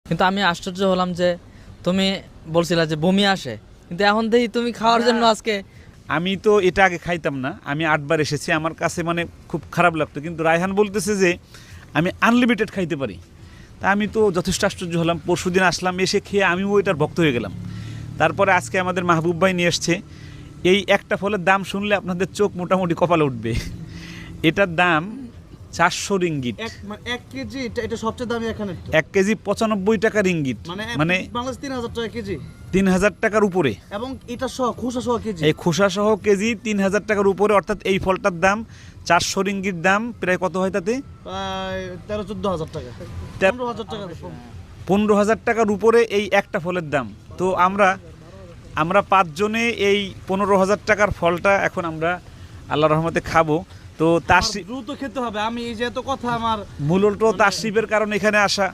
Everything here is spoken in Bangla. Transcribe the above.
কিন্তু আমি আশ্চর্য হলাম যে তুমি বলছিলা যে বমি আসে, কিন্তু এখন দেখি তুমি খাওয়ার জন্য আজকে। আমি তো এটা আগে খাইতাম না, আমি 8 বার এসেছি, আমার কাছে মানে খুব খারাপ লাগতো, কিন্তু রায়হান বলতেছে যে আমি আনলিমিটেড খাইতে পারি। তা আমি তো যথেষ্ট আশ্চর্য হলাম। পরশুদিন আসলাম, এসে খেয়ে আমিও এটার ভক্ত হয়ে গেলাম। তারপরে আজকে আমাদের মাহবুব ভাই নিয়ে এসছে। এই একটা ফলের দাম শুনলে আপনাদের চোখ মোটামুটি কপালে উঠবে। এটার দাম 400 রিঙ্গিট। এক কেজি এটা সবচেয়ে দামি এখানে। 1 কেজি 95 টাকা রিঙ্গিট, মানে বাংলাদেশ 3000 টাকা কেজি। 3000 টাকার উপরে। এবং এটা সহ খোসা সহ কেজি। এই খোসা সহ কেজি 3000 টাকার উপরে, অর্থাৎ এই ফলটার দাম 400 রিঙ্গিট দাম, প্রায় কত হয় তাতে? প্রায় 13-14 হাজার টাকা, 15,000 টাকা। 15,000 টাকার উপরে এই একটা ফলের দাম। তো আমরা 5 জনে এই 15,000 টাকার ফলটা এখন আমরা আল্লাহর রহমতে খাবো। তো তার দ্রুত খেতে হবে। আমি এই যে এত কথা আমার মূলত তাশরিফের কারণে এখানে আসা।